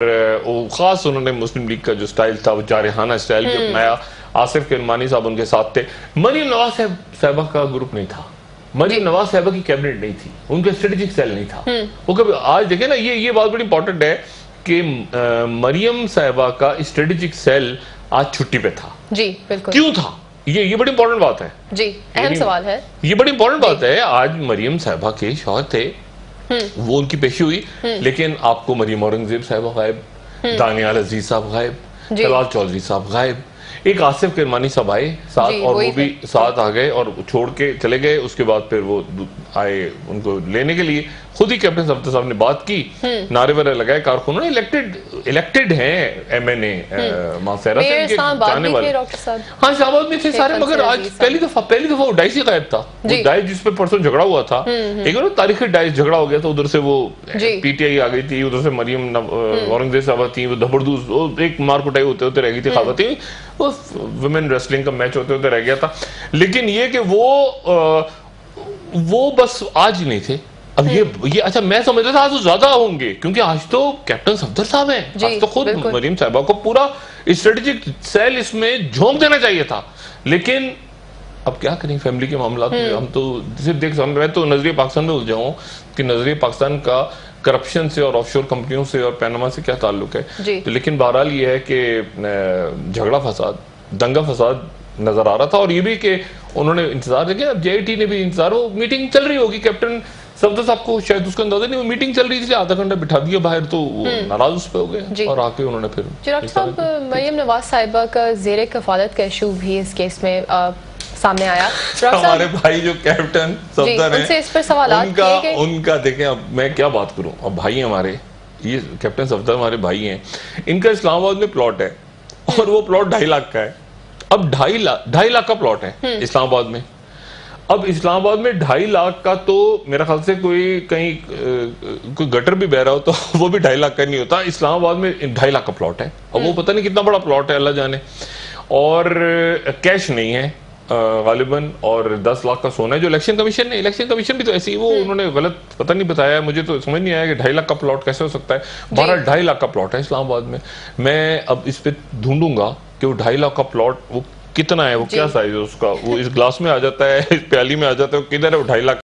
वो खास उन्होंने मुस्लिम लीग का जो स्टाइल था वो जारहाना स्टाइल भी अपनाया। आसिफ किरमानी साहब उनके साथ थे। मरियम नवाज साहबा का ग्रुप नहीं था, मरियम नवाज साहबा की कैबिनेट नहीं थी, उनका स्ट्रेटेजिक सेल नहीं था। वो कभी आज देखे ना, ये बात बड़ी इंपॉर्टेंट है कि मरियम साहबा का स्ट्रेटेजिक सेल आज छुट्टी पे था। जी बिल्कुल। क्यों था? ये बड़ी इंपॉर्टेंट बात है जी, अहम सवाल है। ये बड़ी इंपॉर्टेंट बात है। आज मरियम साहबा के शौहर थे, वो उनकी पेशी हुई, लेकिन आपको मरियम औरंगजेब साहब गायब, दानियाल अजीज साहब गायब, तलाल चौधरी साहब गायब, एक आसिफ किरमानी साहब आए साथ और वो भी साथ आ गए और छोड़ के चले गए। उसके बाद फिर वो आए उनको लेने के लिए, खुद ही कैप्टन सफदर साहब ने बात की, नारे वारे लगाए, कारकुनों ने इलेक्टेड हैं MNA मासेरा से जाने वाले। हाँ, शाहबाद में थे सारे, मगर आज पहली दफा वो डाइस ही गायब था। वो डाइस जिसपे परसों झगड़ा हुआ था, एक तारीखी डाइस झगड़ा हो गया था, उधर से वो PTI आ गई थी, उधर से मरियम औरंगजेब साहब थी, वो जबरदस्त एक मार कुटाई होते होते रह गई थी, खाती वो वुमेन रेसलिंग का मैच होते होते रह गया था। लेकिन ये कि वो बस आज ही नहीं थे। अब ये अच्छा, मैं समझ रहा था आज तो ज्यादा होंगे, क्योंकि आज तो कैप्टन सफदर साहब हैं, आज तो खुद मरियम साहबा को पूरा स्ट्रेटेजिक सेल इसमें झोंक देना चाहिए था। लेकिन अब क्या करें, फैमिली के मामला में हम तो सिर्फ देख सकते। मैं तो नजरिए पाकिस्तान में उलझा हूं कि नजरिए पाकिस्तान का करप्शन से और ऑफशोर कंपनियों से और पैनामा से क्या ताल्लुक है। तो लेकिन बहरहाल ये है कि झगड़ा फसाद, दंगा फसाद नजर आ रहा था। और ये भी कि उन्होंने इंतजार किया, अब JIT ने भी इंतजार, वो मीटिंग चल रही होगी, कैप्टन सफदर साहब को शायद उसका अंदाजा नहीं, वो मीटिंग चल रही थी, आधा घंटा बिठा दिया बाहर, तो वो नाराज उस पे हो गए और आके उन्होंने फिर। डॉक्टर साहब, मरियम नवाज साहिबा का ज़ेरे कफालत का इशू भी इस केस में सामने आया। हमारे भाई जो कैप्टन सफदर हैं, उनसे इस पर सवाल उनका देखें, अब मैं क्या बात करूं, अब भाई हमारे, ये कैप्टन सफदर हमारे भाई हैं, इनका इस्लामाबाद में प्लॉट है और वो प्लॉट 2.5 लाख का है। अब 2.5 लाख का प्लॉट है इस्लामाबाद में। अब इस्लामाबाद में 2.5 लाख का, तो मेरा ख्याल से कोई गटर भी बह रहा हो तो वो भी 2.5 लाख का नहीं होता। इस्लामाबाद में 2.5 लाख का प्लॉट है। अब वो पता नहीं कितना बड़ा प्लॉट है, अल्लाह जाने। और कैश नहीं है गालिबन, और 10 लाख का सोना है जो इलेक्शन कमीशन भी तो ऐसी, वो उन्होंने गलत पता नहीं बताया, मुझे तो समझ नहीं आया कि 2.5 लाख का प्लॉट कैसे हो सकता है। 2.5 लाख का प्लॉट है इस्लामाबाद में। मैं अब इस पे ढूंढूंगा कि वो 2.5 लाख का प्लॉट वो कितना है, वो क्या साइज है उसका, वो इस ग्लास में आ जाता है, इस प्याली में आ जाता है, वो किधर है वो 2.5 लाख।